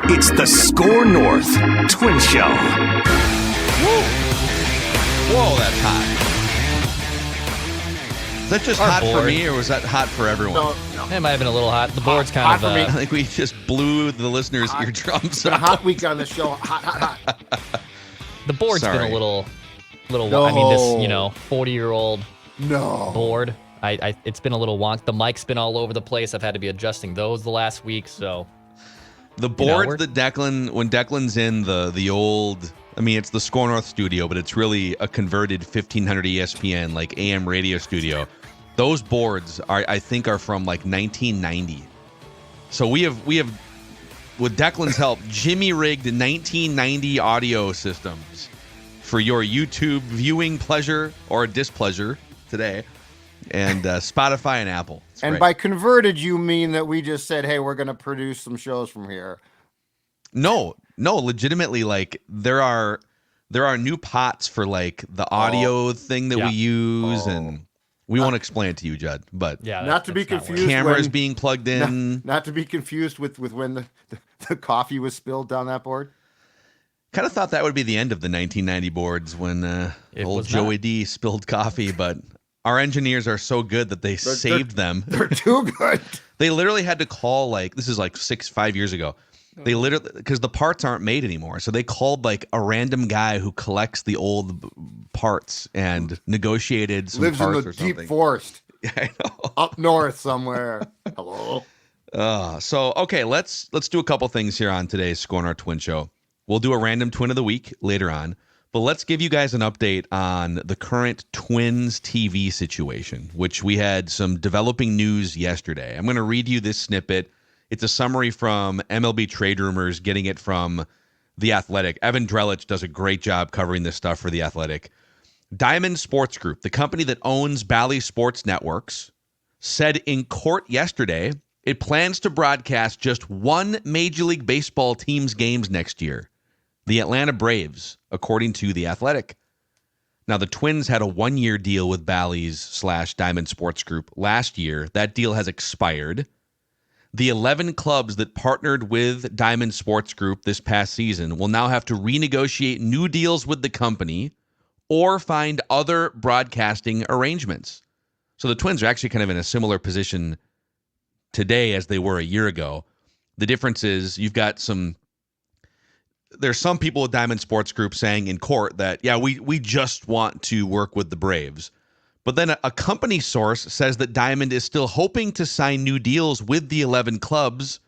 It's the SKOR North Twins Show. Whoa, that's hot. Is that just hot for me, or was that hot for everyone? No. It might have been a little hot. The board's kind of... I think we just blew the listeners' eardrums It's been a hot week on the show. Hot. The board's been a little. No. I mean, this 40-year-old No. board. It's been a little wonk. The mic's been all over the place. I've had to be adjusting those the last week. So the board that when Declan's in the old. I mean, it's the SKOR North studio, but it's really a converted 1500 ESPN like AM radio studio. Those boards I think are from like 1990. So we have with Declan's help, Jimmy rigged 1990 audio systems for your YouTube viewing pleasure or displeasure today, and Spotify and Apple. It's and great. by converted, you mean that we just said, hey, we're going to produce some shows from here. No, legitimately, like there are new pots for like the audio thing that we use, and we won't explain it to you, Judd. But not to be confused. Cameras being plugged in. Not to be confused with when the coffee was spilled down that board. Kind of thought that would be the end of the 1990 boards when old Joey D spilled coffee, but our engineers are so good that they saved them. They're too good. They literally had to call this is like 5 years ago. They literally, because the parts aren't made anymore, so they called like a random guy who collects the old parts and negotiated some Lives parts in the or something. deep forest. I know. Up north somewhere. Hello. So okay, let's do a couple things here on today's SKOR North Twin Show. We'll do a random twin of the week later on, but let's give you guys an update on the current Twins TV situation, which we had some developing news yesterday. I'm going to read you this snippet. It's a summary from MLB Trade Rumors, getting it from The Athletic. Evan Drellich does a great job covering this stuff for The Athletic. Diamond Sports Group, the company that owns Bally Sports Networks, said in court yesterday it plans to broadcast just one Major League Baseball team's games next year, the Atlanta Braves, according to The Athletic. Now, the Twins had a one-year deal with Bally's/Diamond Sports Group last year. That deal has expired. The 11 clubs that partnered with Diamond Sports Group this past season will now have to renegotiate new deals with the company or find other broadcasting arrangements. So the Twins are actually kind of in a similar position today as they were a year ago. The difference is there's some people with Diamond Sports Group saying in court that, yeah, we just want to work with the Braves. But then a company source says that Diamond is still hoping to sign new deals with the 11 clubs.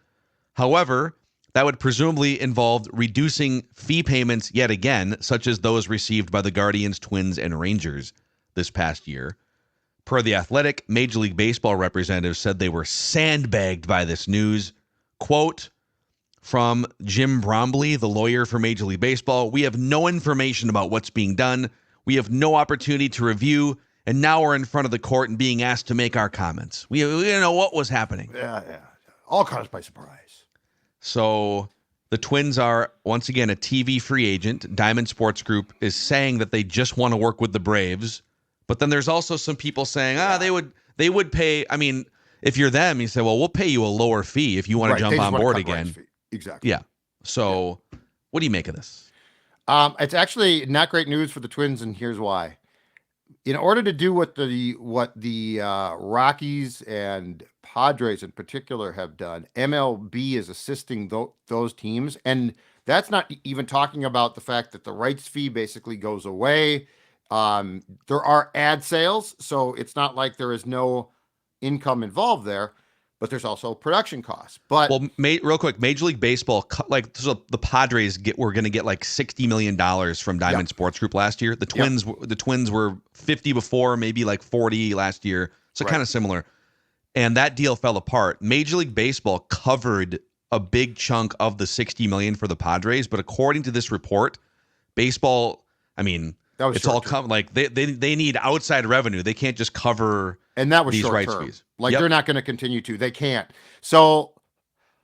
However, that would presumably involve reducing fee payments yet again, such as those received by the Guardians, Twins, and Rangers this past year. Per The Athletic, Major League Baseball representatives said they were sandbagged by this news. Quote from Jim Bromley, the lawyer for Major League Baseball, "We have no information about what's being done. We have no opportunity to review. And now we're in front of the court and being asked to make our comments. We didn't know what was happening." Yeah. All caught us by surprise. So the Twins are, once again, a TV free agent. Diamond Sports Group is saying that they just want to work with the Braves. But then there's also some people saying, they would pay. I mean, if you're them, you say, well, we'll pay you a lower fee if you want to jump on board again. Exactly. Yeah. So what do you make of this? It's actually not great news for the Twins, and here's why. In order to do what the Rockies and Padres in particular have done, MLB is assisting those teams, and that's not even talking about the fact that the rights fee basically goes away. There are ad sales, so it's not like there is no income involved there, but there's also production costs. But real quick, Major League Baseball, so the Padres were going to get like $60 million from Diamond Sports Group last year. The Twins were 50 before, maybe like 40 last year, so kind of similar. And that deal fell apart. Major League Baseball covered a big chunk of the $60 million for the Padres, but according to this report, baseball, I mean, it's all like they need outside revenue. They can't just cover and that was these short rights term. fees. Like they're not going to continue to. They can't. So,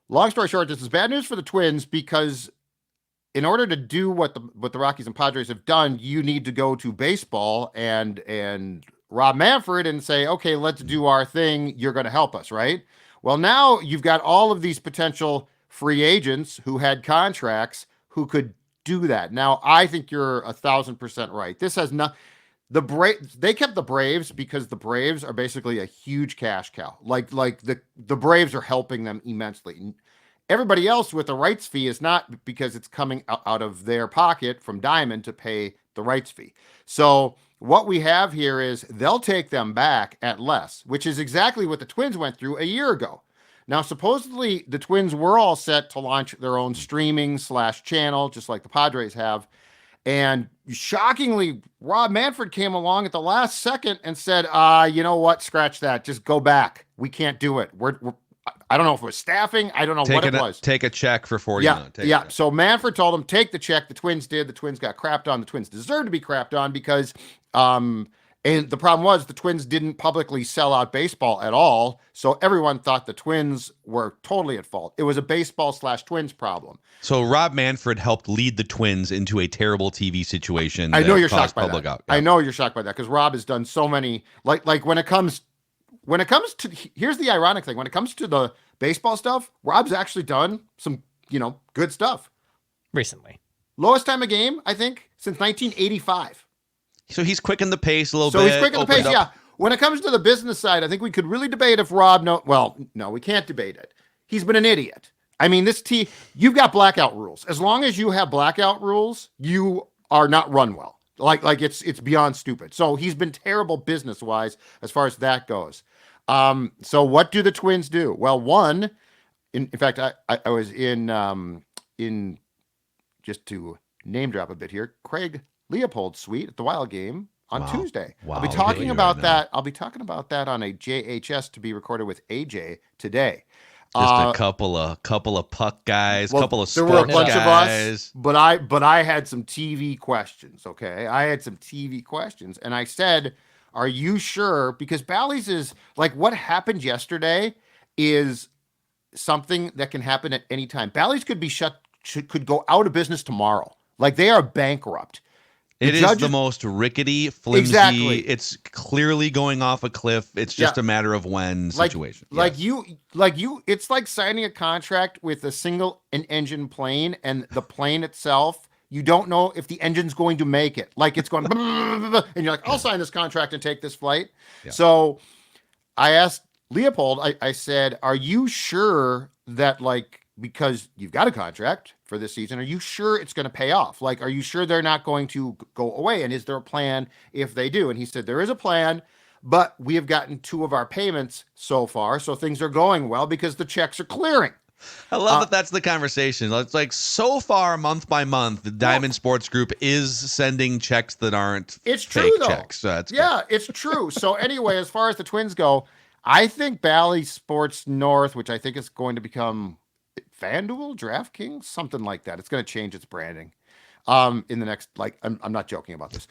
long story short, this is bad news for the Twins because in order to do what the Rockies and Padres have done, you need to go to baseball and Rob Manfred and say, okay, let's do our thing. You're going to help us, right? Well, now you've got all of these potential free agents who had contracts who could do that. Now, I think you're 1,000% right. This has not they kept the Braves because the Braves are basically a huge cash cow. Like the Braves are helping them immensely. Everybody else with the rights fee is not, because it's coming out of their pocket from Diamond to pay the rights fee. So what we have here is they'll take them back at less, which is exactly what the Twins went through a year ago. Now, supposedly the Twins were all set to launch their own streaming / channel, just like the Padres have. And shockingly, Rob Manfred came along at the last second and said, you know what? Scratch that. Just go back. We can't do it. I don't know if it was staffing. I don't know what it was. Take a check for $40 yeah, million. Yeah. So Manfred told him, take the check. The Twins did. The Twins got crapped on. The Twins deserved to be crapped on because, and the problem was the Twins didn't publicly sell out baseball at all. So everyone thought the Twins were totally at fault. It was a baseball / Twins problem. So Rob Manfred helped lead the Twins into a terrible TV situation. I know you're shocked by that. Yeah. I know you're shocked by that because Rob has done so many, like when it comes to, here's the ironic thing. When it comes to the baseball stuff, Rob's actually done some, good stuff. Recently. Lowest time of game, I think, since 1985. So he's quickened the pace a little bit. So he's quickened the pace, yeah. When it comes to the business side, I think we could really debate if Rob, no, we can't debate it. He's been an idiot. I mean, you've got blackout rules. As long as you have blackout rules, you are not run well. Like it's beyond stupid. So he's been terrible business-wise as far as that goes. So what do the Twins do? Well, one, in fact, I was in just to name drop a bit here, Craig Leopold's suite at the Wild game on Tuesday. Wow. I'll be talking about that. I'll be talking about that on a JHS to be recorded with AJ today. Just a couple of puck guys, couple of there sports were a bunch guys. of us, but I had some TV questions. Okay, I had some TV questions, and I said, "Are you sure?" Because Bally's is like what happened yesterday is something that can happen at any time. Bally's could be could go out of business tomorrow. Like they are bankrupt. It is the most rickety, flimsy. Exactly. It's clearly going off a cliff. It's just a matter of when situation. Like you, it's like signing a contract with a single engine plane, and the plane itself, you don't know if the engine's going to make it. Like it's going, and you're like, I'll sign this contract and take this flight. Yeah. So I asked Leopold, I said, are you sure that because you've got a contract for this season, are you sure it's going to pay off? Like, are you sure they're not going to go away? And is there a plan if they do? And he said, there is a plan, but we have gotten 2 of our payments so far. So things are going well because the checks are clearing. I love that that's the conversation. It's like so far, month by month, the Diamond Sports Group is sending checks that aren't fake checks. So it's true. So anyway, as far as the Twins go, I think Bally Sports North, which I think is going to become FanDuel, DraftKings, something like that. It's going to change its branding in the next, I'm not joking about this.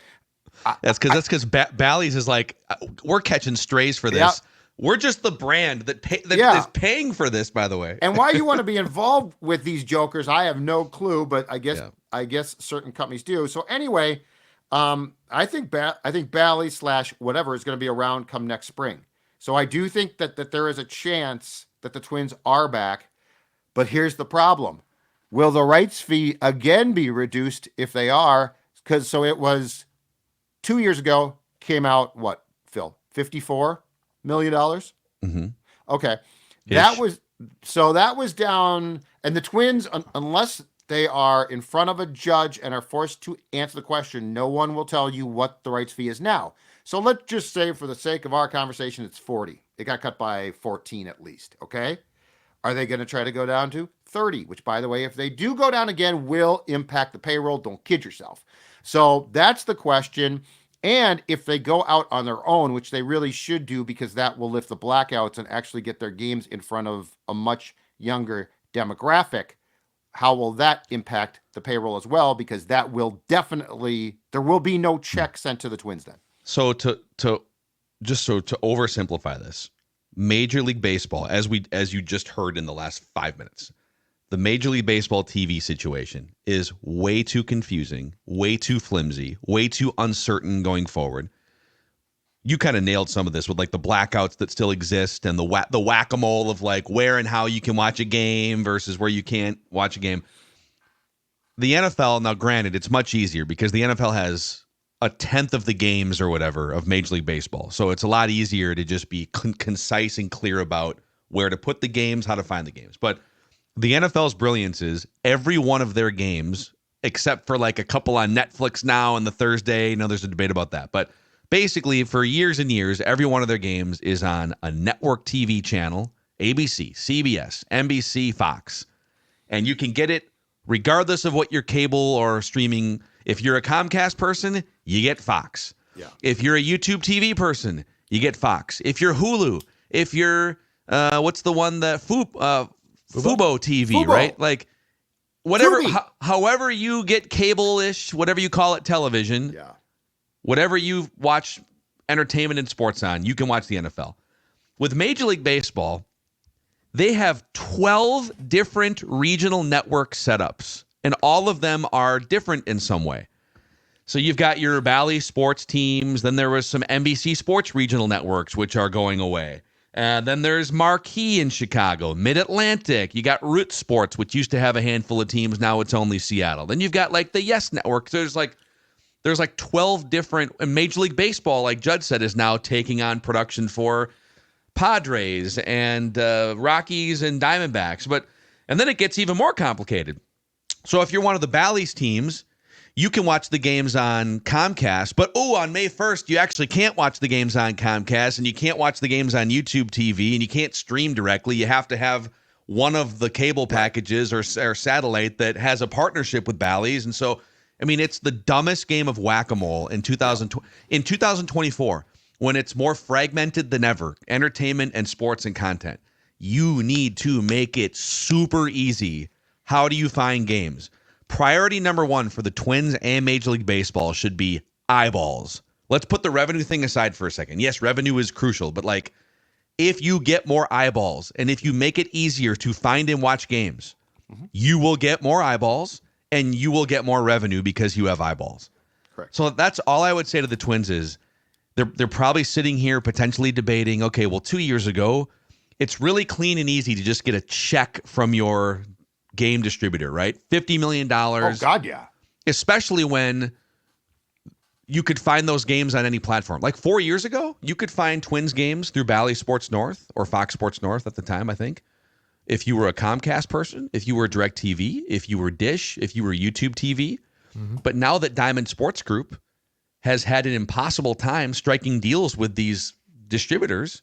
That's because Bally's is like, we're catching strays for this. Yeah. We're just the brand that is paying for this, by the way. And why you want to be involved with these jokers, I have no clue, but I guess certain companies do. So anyway, I think Bally / whatever is going to be around come next spring. So I do think that there is a chance that the Twins are back. But here's the problem. Will the rights fee again be reduced if they are? So it was 2 years ago, came out, what, Phil? $54 million? Mm-hmm. Okay. Ish. That was down. And the Twins, unless they are in front of a judge and are forced to answer the question, no one will tell you what the rights fee is now. So let's just say, for the sake of our conversation, it's 40. It got cut by 14 at least. Okay. Are they going to try to go down to 30, which, by the way, if they do go down again, will impact the payroll? Don't kid yourself. So that's the question. And if they go out on their own, which they really should do, because that will lift the blackouts and actually get their games in front of a much younger demographic, how will that impact the payroll as well? Because that will definitely, there will be no check sent to the Twins then. So to oversimplify this, Major League Baseball, as you just heard in the last 5 minutes, the Major League Baseball TV situation is way too confusing, way too flimsy, way too uncertain going forward. you kind of nailed some of this with like the blackouts that still exist and the whack-a-mole of like where and how you can watch a game versus where you can't watch a game. The NFL, now granted, it's much easier because the NFL has a tenth of the games or whatever of Major League Baseball. So it's a lot easier to just be concise and clear about where to put the games, how to find the games. But the NFL's brilliance is every one of their games, except for like a couple on Netflix now and the Thursday, there's a debate about that. But basically, for years and years, every one of their games is on a network TV channel, ABC, CBS, NBC, Fox. And you can get it regardless of what your cable or streaming. If you're a Comcast person, you get Fox. Yeah. If you're a YouTube TV person, you get Fox. If you're Hulu, if you're what's the one that Fubo TV, Fubo. right? Like whatever, However you get cable-ish, whatever you call it, television. Yeah. Whatever you watch entertainment and sports on, you can watch the NFL. With Major League Baseball, they have 12 different regional network setups, and all of them are different in some way. So you've got your Bally sports teams, then there was some NBC Sports regional networks, which are going away. Then there's Marquee in Chicago, Mid-Atlantic. You got Root Sports, which used to have a handful of teams. Now it's only Seattle. Then you've got like the Yes Network. There's like 12 different, and Major League Baseball, like Judd said, is now taking on production for Padres and Rockies and Diamondbacks. And then it gets even more complicated. So if you're one of the Bally's teams, you can watch the games on Comcast, but on May 1st, you actually can't watch the games on Comcast, and you can't watch the games on YouTube TV, and you can't stream directly. You have to have one of the cable packages or satellite that has a partnership with Bally's. And so, I mean, it's the dumbest game of whack-a-mole in 2024, when it's more fragmented than ever, entertainment and sports and content. You need to make it super easy. How do you find games? Priority number one for the Twins and Major League Baseball should be eyeballs. Let's put the revenue thing aside for a second. Yes, revenue is crucial, but like if you get more eyeballs and if you make it easier to find and watch games, you will get more eyeballs and you will get more revenue because you have eyeballs. Correct. So that's all I would say to the Twins is they're probably sitting here potentially debating, okay, well, 2 years ago, it's really clean and easy to just get a check from your game distributor, right? $50 million. Oh, God, yeah. Especially when you could find those games on any platform. Like 4 years ago, you could find Twins games through Bally Sports North or Fox Sports North at the time, I think. If you were a Comcast person, if you were DirecTV, if you were Dish, if you were YouTube TV. But now that Diamond Sports Group has had an impossible time striking deals with these distributors,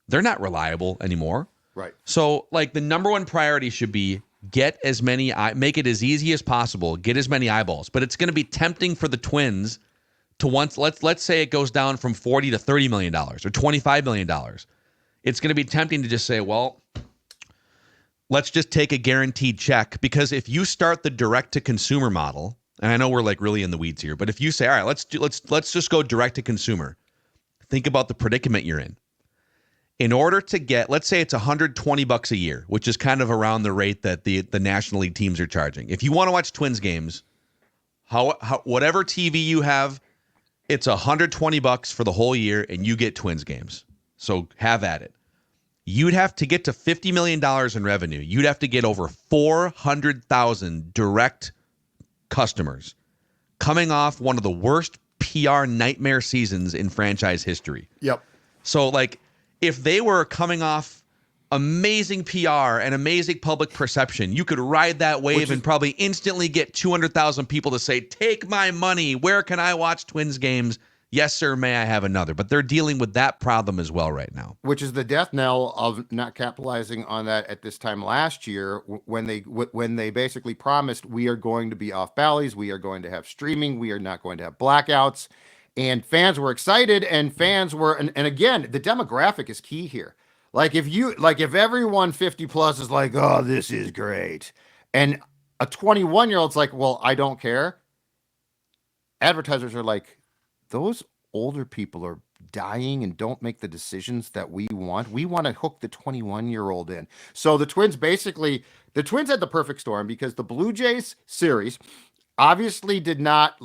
they're not reliable anymore. Right. So, like, the number one priority should be get as many, make it as easy as possible, get as many eyeballs. But it's going to be tempting for the Twins to let's say it goes down from $40 to $30 million or $25 million. It's going to be tempting to just say, well, let's just take a guaranteed check, because if you start the direct to consumer model, and I know we're like really in the weeds here, but if you say, all right, let's just go direct to consumer, think about the predicament you're in. In order to get, let's say it's $120 a year, which is kind of around the rate that the National League teams are charging. If you want to watch Twins games, whatever TV you have, it's $120 for the whole year, and you get Twins games. So have at it. You'd have to get to $50 million in revenue. You'd have to get over 400,000 direct customers coming off one of the worst PR nightmare seasons in franchise history. Yep. So, like, if they were coming off amazing PR and amazing public perception, you could ride that wave and probably instantly get 200,000 people to say, take my money. Where can I watch Twins games? Yes, sir, may I have another? But they're dealing with that problem as well right now. Which is the death knell of not capitalizing on that at this time last year, when they basically promised, we are going to be off Bally's, we are going to have streaming, we are not going to have blackouts. And fans were excited, and fans were, and again, the demographic is key here. Like if everyone 50 plus is like, oh, this is great, and a 21-year-old's like, well, I don't care. Advertisers are like, those older people are dying and don't make the decisions that we want. We want to hook the 21-year-old in. So the Twins had the perfect storm, because the Blue Jays series, obviously did not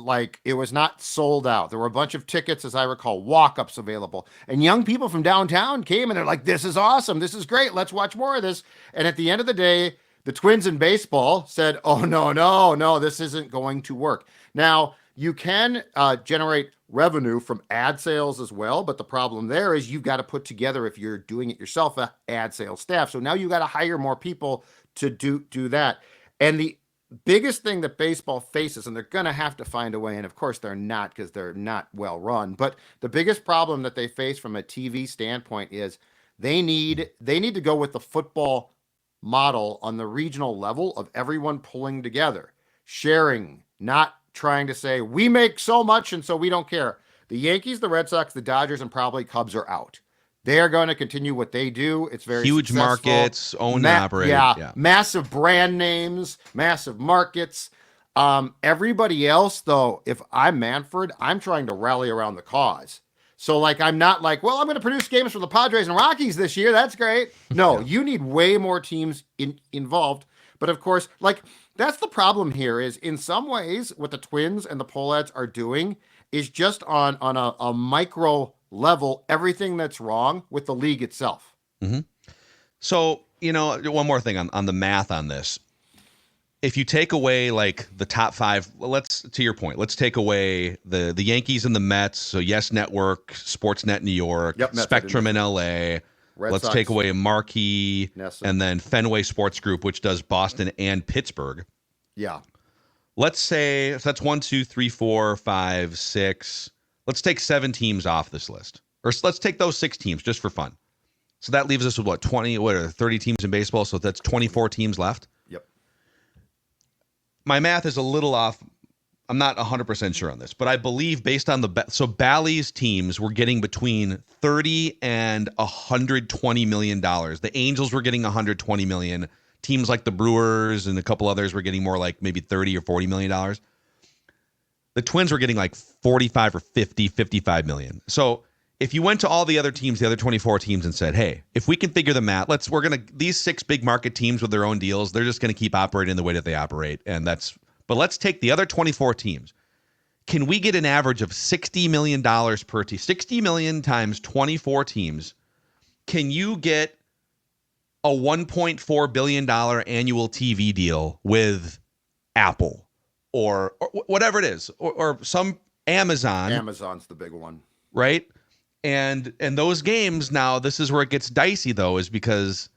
it was not sold out. There were a bunch of tickets, as I recall, walk-ups available. And young people from downtown came and they're like, this is awesome. This is great. Let's watch more of this. And at the end of the day, the Twins in baseball said, oh, no, this isn't going to work. Now, you can generate revenue from ad sales as well, but the problem there is you've got to put together, if you're doing it yourself, a ad sales staff. So now you got to hire more people to do that. And the biggest thing that baseball faces, and they're going to have to find a way, and of course they're not because they're not well run, but the biggest problem that they face from a TV standpoint is they need to go with the football model on the regional level of everyone pulling together, sharing, not trying to say we make so much and so we don't care. The Yankees, the Red Sox, the Dodgers, and probably Cubs are out. They are going to continue what they do. It's very huge successful. Markets, owned and operated. Yeah, massive brand names, massive markets. Everybody else, though, if I'm Manfred, I'm trying to rally around the cause. So, I'm not well, I'm going to produce games for the Padres and Rockies this year. That's great. No, you need way more teams involved. But of course, that's the problem here is in some ways what the Twins and the Pohlads are doing is just on a micro level everything that's wrong with the league itself. Mm-hmm. So, one more thing on the math on this. If you take away the top five, to your point, let's take away the Yankees and the Mets. So Yes Network, Sportsnet New York, Spectrum in LA. Let's Sox, take away Marquee, and then Fenway Sports Group, which does Boston and Pittsburgh. Yeah. Let's say so that's 1, 2, 3, 4, 5, 6. Let's take 7 teams off this list. Or let's take those 6 teams just for fun. So that leaves us with 30 teams in baseball. So that's 24 teams left. Yep. My math is a little off. I'm not 100% sure on this, but I believe based on so Bally's teams were getting between 30 and 120 million dollars. The Angels were getting 120 million. Teams like the Brewers and a couple others were getting more maybe 30 or 40 million dollars. The Twins were getting 45 or 50, 55 million. So if you went to all the other teams, the other 24 teams, and said, hey, if we can figure the math, these 6 big market teams with their own deals, they're just going to keep operating the way that they operate. But let's take the other 24 teams. Can we get an average of $60 million per team? 60 million times 24 teams. Can you get a $1.4 billion annual TV deal with Apple or whatever it is, or some Amazon? Amazon's the big one. Right? And those games now, this is where it gets dicey, though, is because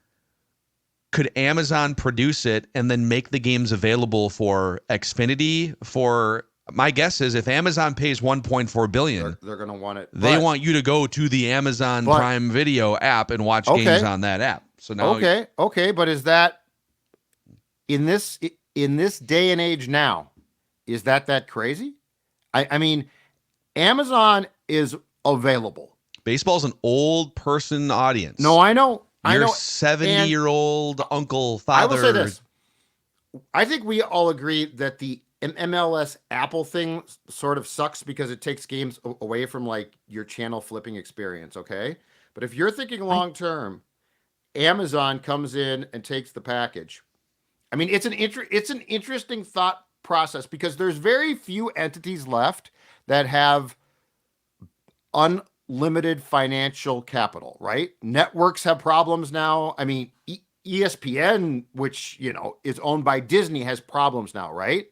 could Amazon produce it and then make the games available for Xfinity? My guess is if Amazon pays $1.4 billion, they're going to want it. They want you to go to the Amazon Prime Video app and watch games on that app. So now, okay, but is that in this day and age now? Is that crazy? I mean, Amazon is available. Baseball's an old person audience. No, I know. Your 70-year-old uncle, father. I will say this. I think we all agree that the MLS Apple thing sort of sucks because it takes games away from your channel flipping experience, okay? But if you're thinking long term, Amazon comes in and takes the package. I mean, it's an interesting thought process because there's very few entities left that have unlimited financial capital, right? Networks have problems now. I mean, ESPN, which, is owned by Disney, has problems now, right?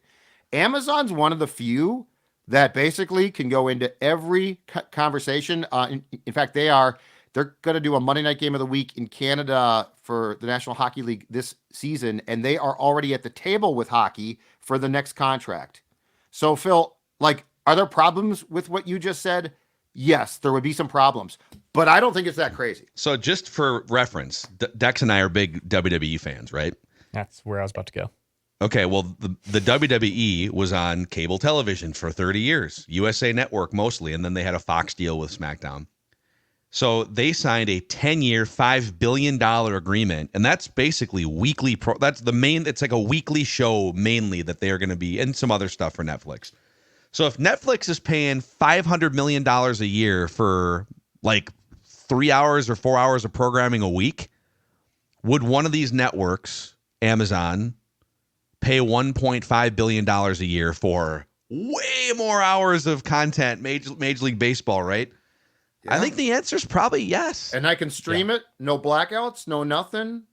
Amazon's one of the few that basically can go into every conversation. In fact, they're going to do a Monday night game of the week in Canada for the National Hockey League this season, and they are already at the table with hockey for the next contract. So, Phil, are there problems with what you just said? Yes, there would be some problems, but I don't think it's that crazy. So just for reference, Dex and I are big WWE fans, right? That's where I was about to go. Okay, well, the WWE was on cable television for 30 years, USA Network mostly, and then they had a Fox deal with SmackDown. So they signed a 10-year, $5 billion agreement, and that's basically weekly. That's the main. It's like a weekly show mainly that they are going to be, and some other stuff for Netflix. So if Netflix is paying $500 million a year for 3 hours or 4 hours of programming a week, would one of these networks, Amazon, pay $1.5 billion a year for way more hours of content, Major League Baseball, right? Yeah. I think the answer is probably yes. And I can stream it, no blackouts, no nothing.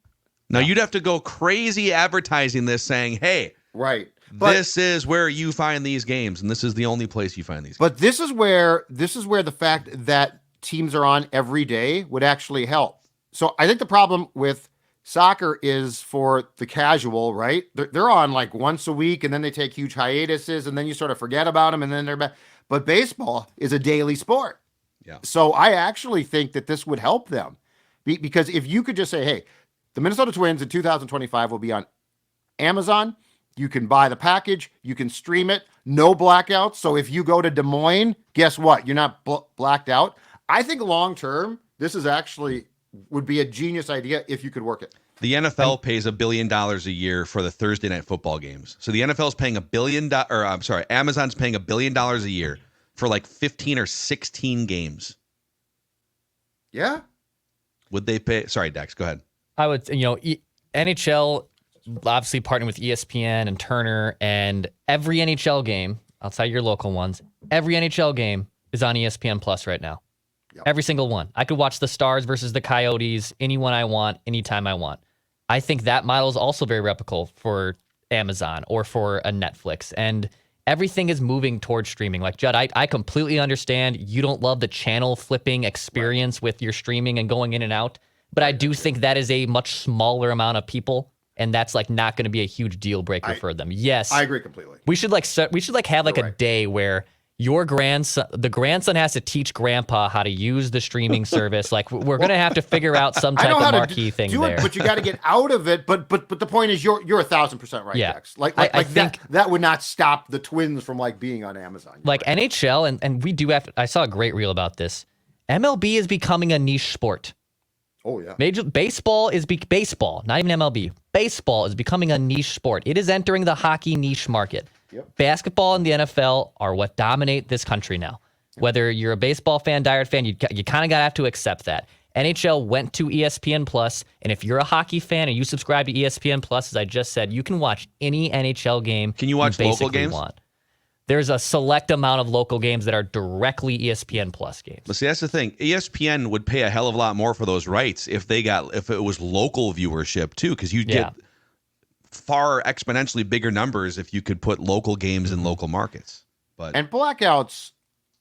Now, you'd have to go crazy advertising this, saying, hey, right. But this is where you find these games, and this is the only place you find these games. But this is where the fact that teams are on every day would actually help. So I think the problem with soccer is for the casual, right? They're on like once a week, and then they take huge hiatuses, and then you sort of forget about them, and then they're back. But baseball is a daily sport. Yeah. So I actually think that this would help them. Because if you could just say, hey, the Minnesota Twins in 2025 will be on Amazon. You can buy the package. You can stream it. No blackouts. So if you go to Des Moines, guess what? You're not blacked out. I think long term, this is actually would be a genius idea if you could work it. The NFL pays $1 billion a year for the Thursday night football games. So the NFL is paying Amazon's paying $1 billion a year for like 15 or 16 games. Yeah. Would they pay? Sorry, Dex, go ahead. I would, NHL obviously partnering with ESPN and Turner, and every NHL game outside your local ones, every NHL game is on ESPN Plus right now. Yep. Every single one. I could watch the Stars versus the Coyotes anyone I want, anytime I want. I think that model is also very replicable for Amazon or for a Netflix. And everything is moving towards streaming. Like, Judd, I completely understand you don't love the channel flipping experience with your streaming and going in and out. But I do think that is a much smaller amount of people. And that's like not going to be a huge deal breaker for them. Yes. I agree completely. We should have like a day where the grandson has to teach grandpa how to use the streaming service. Like, we're going to have to figure out some type of marquee thing there. But you got to get out of it. But the point is you're 1,000% right, yeah. Dex. I think that would not stop the Twins from like being on Amazon. Like right. NHL, and we do have, I saw a great reel about this. MLB is becoming a niche sport. Oh, yeah. Major Baseball is baseball, not even MLB. Baseball is becoming a niche sport. It is entering the hockey niche market. Yep. Basketball and the NFL are what dominate this country now. Yep. Whether you're a baseball fan, diehard fan, you kind of got to have to accept that. NHL went to ESPN Plus, and if you're a hockey fan and you subscribe to ESPN Plus, as I just said, you can watch any NHL game. Can you watch local games? There's a select amount of local games that are directly ESPN Plus games. But see, that's the thing. ESPN would pay a hell of a lot more for those rights if it was local viewership too, because you get far exponentially bigger numbers if you could put local games in local markets. And blackouts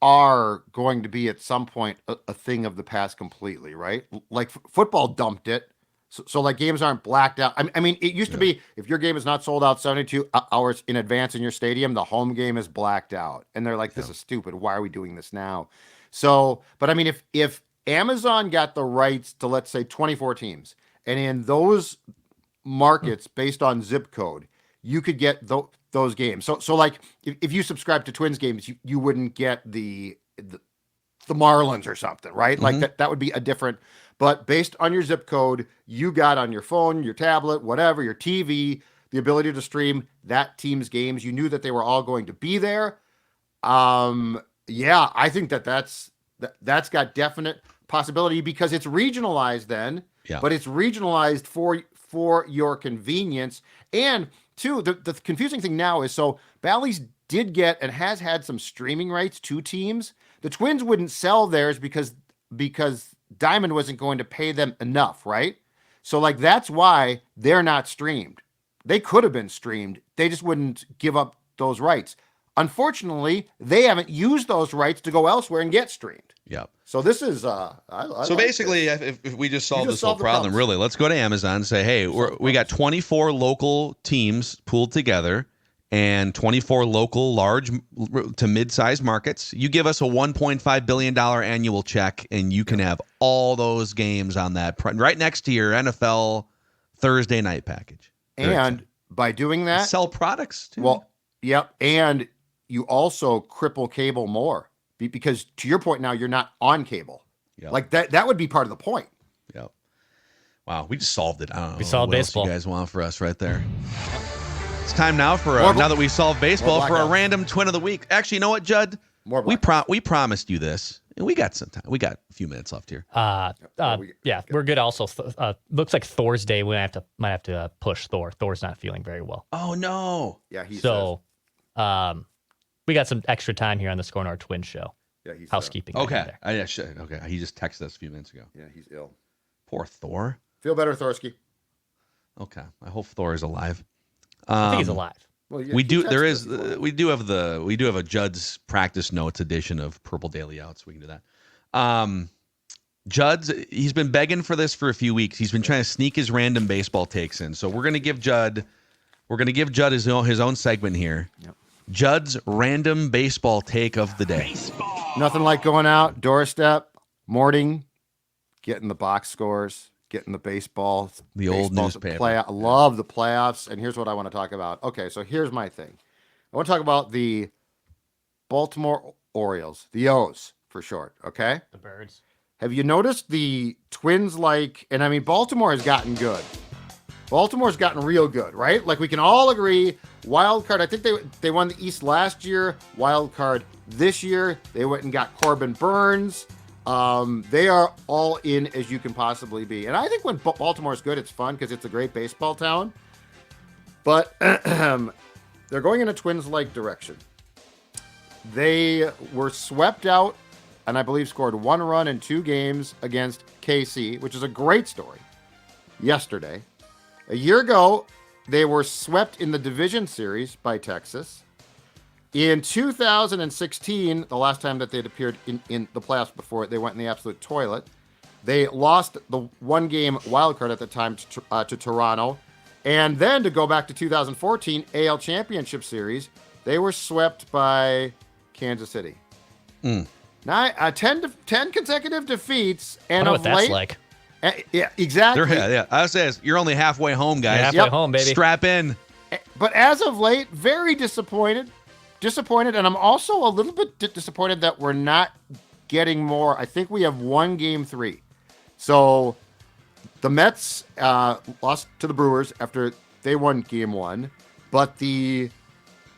are going to be at some point a thing of the past completely, right? Like football dumped it. So like games aren't blacked out. I mean, it used to be if your game is not sold out 72 hours in advance in your stadium, the home game is blacked out. And they're like, this is stupid. Why are we doing this now? So, but I mean, if Amazon got the rights to, let's say, 24 teams, and in those markets based on zip code, you could get those games. So like if you subscribe to Twins games, you wouldn't get the Marlins or something, right? Mm-hmm. Like that would be a different. But based on your zip code, you got on your phone, your tablet, whatever, your TV, the ability to stream that team's games. You knew that they were all going to be there. Yeah, I think that's got definite possibility because it's regionalized then. Yeah. But it's regionalized for your convenience. And two, the confusing thing now is so Bally's did get and has had some streaming rights to teams. The Twins wouldn't sell theirs because Diamond wasn't going to pay them enough, right? So like that's why they're not streamed. They could have been streamed. They just wouldn't give up those rights. Unfortunately, they haven't used those rights to go elsewhere and get streamed. Yeah. So this is so like basically if we just solve this whole problem, really, let's go to Amazon and say, hey, we got 24 local teams pooled together and 24 local large to mid-sized markets. You give us a $1.5 billion annual check, and you can have all those games on that right next to your NFL Thursday night package. And by doing that, sell products too. Well, yep. And you also cripple cable more because to your point now, you're not on cable. Yep. Like that would be part of the point. Yep. Wow, we just solved it. I don't know. We solved baseball. What you guys want for us right there? It's time now for now that we solved baseball for a random twin of the week. Actually, you know what, Judd? More We blackouts. promised you this, and we got some time. We got a few minutes left here. We're good. Also, looks like Thor's day. We might have to push Thor. Thor's not feeling very well. Oh no! Yeah, he So, we got some extra time here on the SKOR North Twins Show. Yeah, he's Housekeeping. Okay, okay. He just texted us a few minutes ago. Yeah, he's ill. Poor Thor. Feel better, Thorsky. Okay, I hope Thor is alive. I think he's alive. Well, yeah, We he do. texted There us is. before. We do have a Judd's practice notes edition of Purple Daily Out, so we can do that. Judd's. He's been begging for this for a few weeks. He's been trying to sneak his random baseball takes in. So we're gonna give Judd. His own segment here. Yep. Judd's random baseball take of the day. Nothing like going out, doorstep, morning, getting the box scores, getting the baseball. The old baseball newspaper. I love the playoffs. And here's what I want to talk about. Okay, so here's my thing. I want to talk about the Baltimore Orioles, the O's for short. Okay. The Birds. Have you noticed the Twins and I mean, Baltimore has gotten good. Baltimore's gotten real good, right? Like we can all agree, wild card. I think they won the East last year. Wild card this year. They went and got Corbin Burns. They are all in as you can possibly be. And I think when Baltimore's good, it's fun because it's a great baseball town. But they're going in a Twins-like direction. They were swept out and I believe scored 1 run in 2 games against KC, which is a great story, yesterday. A year ago, they were swept in the division series by Texas. In 2016, the last time that they'd appeared in the playoffs before they went in the absolute toilet, they lost the 1-game wild card at the time to Toronto. And then to go back to 2014 AL Championship Series, they were swept by Kansas City. Now, 10 consecutive defeats, and I know of what that's late, like. yeah, exactly. Yeah. I was you're only halfway home, guys. Halfway home, baby. Strap in. But as of late, very disappointed, and I'm also a little bit disappointed that we're not getting more. I think we have 1 Game 3. So the Mets lost to the Brewers after they won Game 1, but the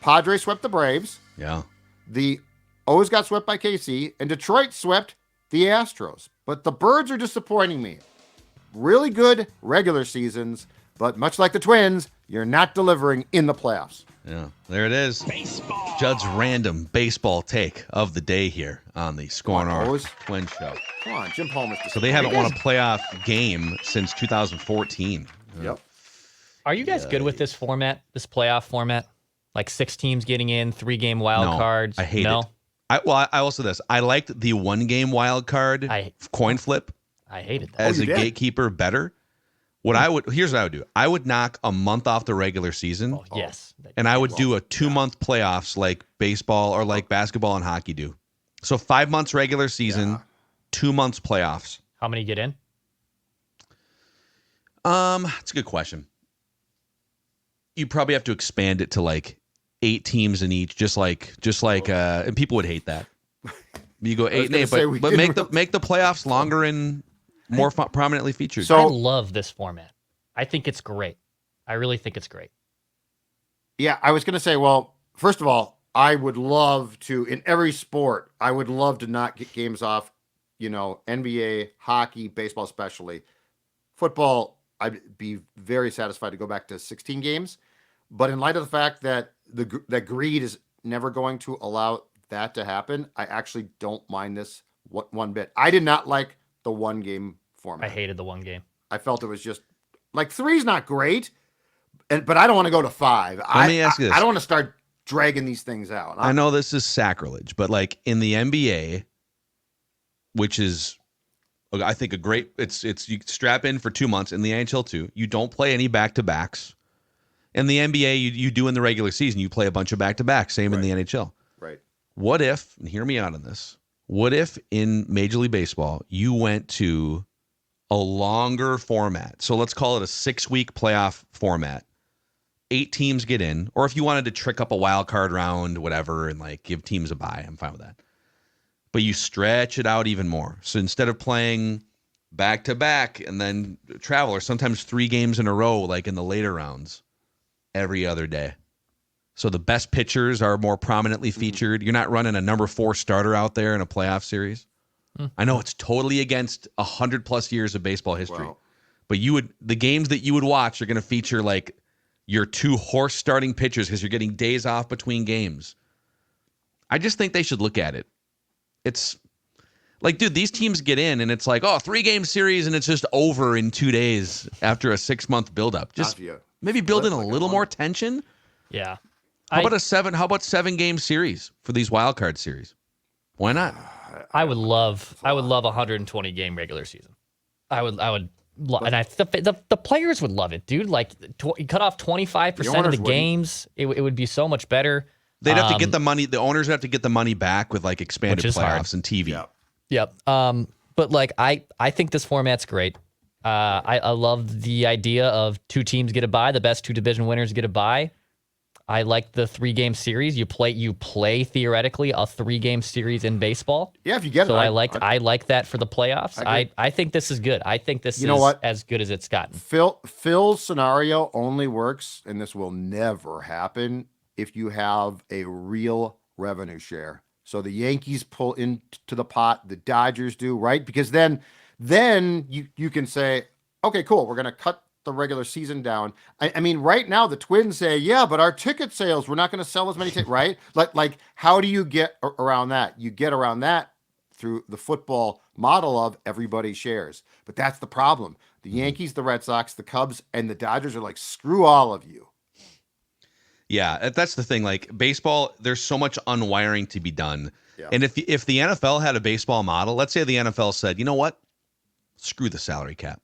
Padres swept the Braves. Yeah. The O's got swept by KC, and Detroit swept the Astros. But the Birds are disappointing me. Really good regular seasons, but much like the Twins, you're not delivering in the playoffs. Yeah, there it is. Baseball. Judd's random baseball take of the day here on the SKOR North Twins Show. Come on, Jim Palmer's So they haven't won a playoff game since 2014. Yep. Are you guys good with this format, this playoff format? Like 6 teams getting in, 3-game wild No, cards? I hate it. I will say this. I liked the 1-game wild card coin flip I hated that. as you a did? gatekeeper better. Here's what I would do. I would knock a month off the regular season. Oh, yes. And I would do a 2-month playoffs like baseball or like basketball and hockey do. So 5 months regular season, 2 months playoffs. How many get in? That's a good question. You probably have to expand it to like 8 teams in each, just like, and people would hate that. You go 8 and 8, but make the playoffs longer and more prominently featured. So I love this format. I think it's great. I really think it's great. yeah, I was going to say, well, first of all, I would love to, in every sport, I would love to not get games off, NBA, hockey, baseball especially. Football, I'd be very satisfied to go back to 16 games. But in light of the fact that that greed is never going to allow that to happen, I actually don't mind this one bit. I did not like the 1-game format. I hated the 1 game. I felt it was just like 3's not great, but I don't want to go to 5. Let me ask you this. I don't want to start dragging these things out. I know this is sacrilege, but like in the NBA, which is, I think, a great, it's you strap in for 2 months. In the NHL too, you don't play any back-to-backs. In the NBA, you do in the regular season, you play a bunch of back-to-backs. Same in the NHL. Right. What if, and hear me out on this, what if in Major League Baseball, you went to a longer format? So let's call it a 6-week playoff format. 8 teams get in, or if you wanted to trick up a wild card round, whatever, and like give teams a bye, I'm fine with that. But you stretch it out even more. So instead of playing back to back and then travel, or sometimes 3 games in a row, like in the later rounds, every other day. So the best pitchers are more prominently featured. You're not running a number 4 starter out there in a playoff series. I know it's totally against 100+ years of baseball history, Wow. but the games that you would watch are going to feature like your 2 horse starting pitchers because you're getting days off between games. I just think they should look at it. It's like, dude, these teams get in and it's like, 3-game series and it's just over in 2 days after a 6-month buildup. Just maybe build in a little more tension. Yeah. How about 7-game series for these wild card series? Why not? I would love a 120 game regular season. I would and the players would love it, dude. Like you cut off 25% of the games, it would be so much better. They'd have to get the money. The owners would have to get the money back with like expanded playoffs and TV. Yeah. Yep. But like I think this format's great. I love the idea of 2 teams get a bye. The best 2 division winners get a bye. I like the 3-game series. You play theoretically a 3-game series in baseball. Yeah, if you get it. So I like that for the playoffs. I think this is good. I think this is as good as it's gotten. Phil's scenario only works, and this will never happen, if you have a real revenue share. So the Yankees pull into the pot, the Dodgers do, right? Because then you can say, okay, cool, we're going to cut the regular season down. I mean, right now the Twins say, yeah, but our ticket sales, we're not going to sell as many tickets, right? Like, how do you get around that? You get around that through the football model of everybody shares. But that's the problem. The Yankees, the Red Sox, the Cubs, and the Dodgers are like, screw all of you. Yeah, that's the thing. Like baseball, there's so much unwiring to be done. Yeah. And if the NFL had a baseball model, let's say the NFL said, you know what? Screw the salary cap.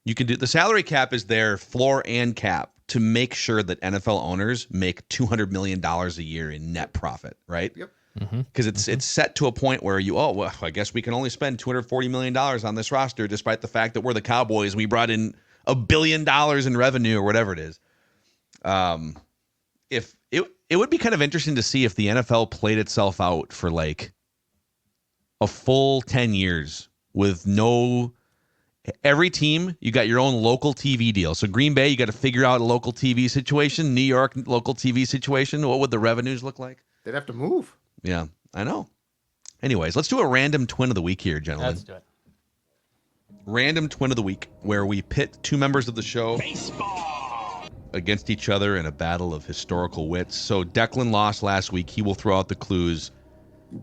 You can do the salary cap is their floor and cap to make sure that NFL owners make $200 million a year in net profit, right? Yep. Because it's set to a point where I guess we can only spend $240 million on this roster, despite the fact that we're the Cowboys and we brought in $1 billion in revenue or whatever it is. If it would be kind of interesting to see if the NFL played itself out for like a full 10 years with every team, you got your own local TV deal. So Green Bay, you got to figure out a local TV situation. New York, local TV situation. What would the revenues look like? They'd have to move. Yeah, I know. Anyways, let's do a random twin of the week here, gentlemen. Let's do it. Random twin of the week, where we pit 2 members of the show against each other in a battle of historical wits. So Declan lost last week. He will throw out the clues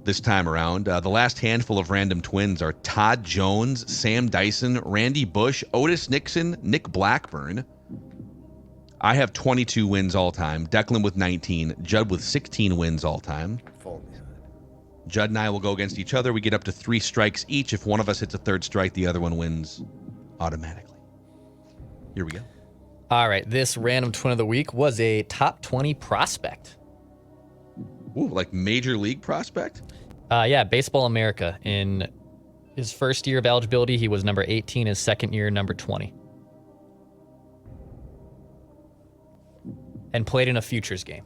this time around. The last handful of random twins are Todd Jones, Sam Dyson, Randy Bush, Otis Nixon, Nick Blackburn. I have 22 wins all time. Declan with 19. Judd with 16 wins all time. Judd and I will go against each other. We get up to 3 strikes each. If one of us hits a 3rd strike, the other one wins automatically. Here we go. All right. This random twin of the week was a top 20 prospect. Ooh, like major league prospect? Yeah, Baseball America. In his first year of eligibility, he was number 18. His second year, number 20. And played in a futures game.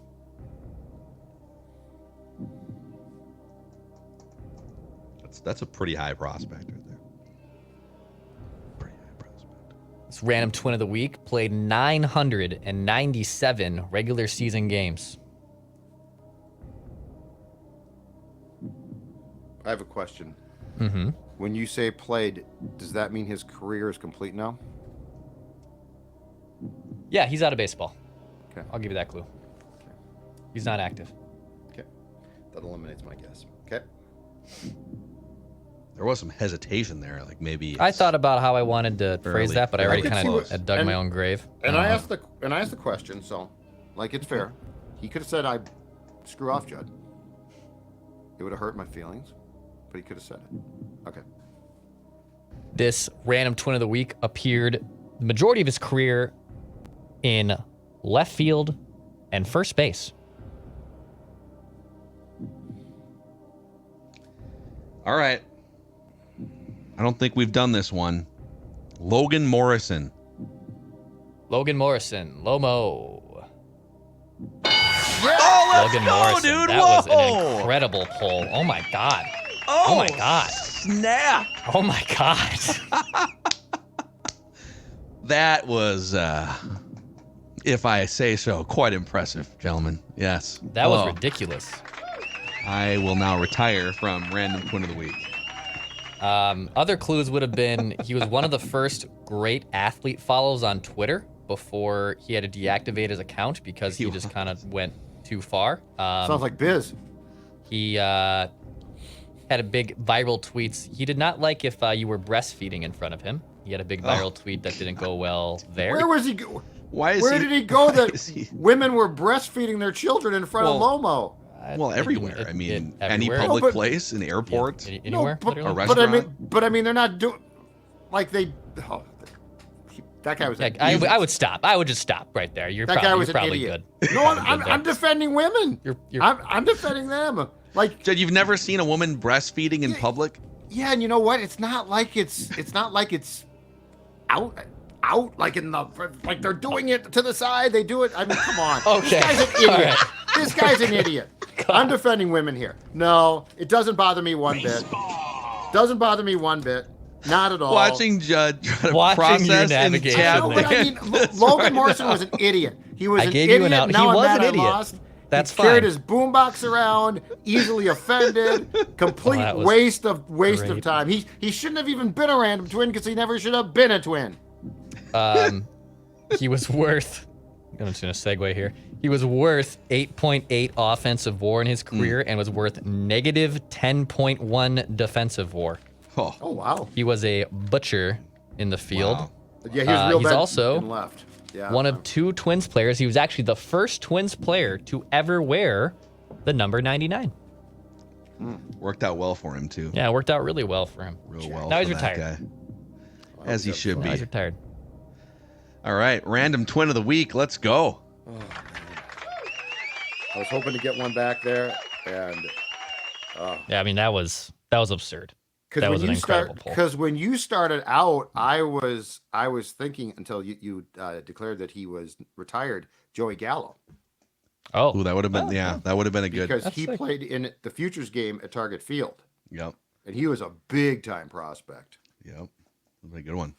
That's a pretty high prospect right there. Pretty high prospect. This random twin of the week played 997 regular season games. I have a question. Mm-hmm. When you say played, does that mean his career is complete now? Yeah, he's out of baseball. Okay. I'll give you that clue. Okay. He's not active. Okay. That eliminates my guess. Okay. There was some hesitation there, like maybe I thought about how I wanted to phrase that, but I already kind of dug my own grave. And I asked the question, so like it's fair. He could have said, "I screw off, Judd." It would have hurt my feelings, but he could have said it. Okay. This random twin of the week appeared the majority of his career in left field and first base. All right. I don't think we've done this one. Logan Morrison. Logan Morrison, Lomo. Oh, let's Logan go, Morrison. dude. That Whoa. was an incredible pull. Oh my God. Oh my God. Snap. Oh my God. That was if I say so. Quite impressive, gentlemen. Yes. That was Oh, ridiculous. I will now retire from Random Twin of the Week. Other clues would have been he was one of the first great athlete follows on Twitter before he had to deactivate his account because he just kind of went too far. Sounds like Biz. He had a big viral tweets. He did not like if you were breastfeeding in front of him. He had a big viral tweet that didn't go well there. Where was he? Go- Why Where did he go why that is he- women were breastfeeding their children in front of Lomo? Well, everywhere. I mean, any everywhere. public No, but- place, an airport. Anywhere. but, literally. A but I mean, restaurant? they're not doing like they. Oh, that guy was. Heck, I would stop. I would just stop right there. You're that guy was you're an probably idiot. good. No, I'm defending women. You're- I'm defending them. Like, Judd, you've never seen a woman breastfeeding in public? yeah, and you know what? It's not like it's out like in the like they're doing it to the side. They do it. I mean, come on. Okay. This guy's an idiot. All right. This guy's an idiot. I'm defending women here. No, it doesn't bother me one bit. Doesn't bother me one bit. Not at all. Watching Judd try to Watching your process and navigation tab No, but I mean, Logan Morrison was an idiot. He was I an gave you idiot. an out. Now He I'm was mad an I idiot. lost. That's he carried fine. his boombox around, easily offended, complete that was waste of great. time. He shouldn't have even been a random twin because he never should have been a twin. He was worth. I'm just gonna segue here. He was worth 8.8 offensive WAR in his career and was worth negative 10.1 defensive WAR. Oh wow. He was a butcher in the field. Wow. Yeah, he was real he's bad also and left. Yeah. One of two Twins players. He was actually the first Twins player to ever wear the number 99. Worked out well for him, too. Yeah, it worked out really well for him. Real well Now he's for that retired. guy. As he should Now he's be. retired. All right, Random Twin of the Week. Let's go. I was hoping to get one back there, and Yeah, I mean that was absurd. That was an incredible poll. because when you started out, I was thinking until you declared that he was retired, Joey Gallo, Oh, Ooh, that would have been, that would have been a good. because That's he sick. played in the Futures game at Target Field, Yep. and he was a big time prospect. Yep. That'd be a good one.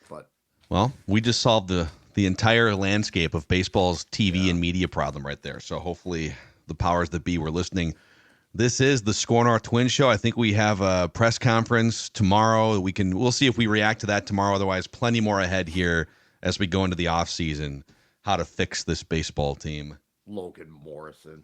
But Well, we just solved the entire landscape of baseball's TV and media problem right there. So hopefully the powers that be were listening. This is the SKOR North Twins Show. I think we have a press conference tomorrow. We'll see if we react to that tomorrow. Otherwise, plenty more ahead here as we go into the off season. How to fix this baseball team. Logan Morrison.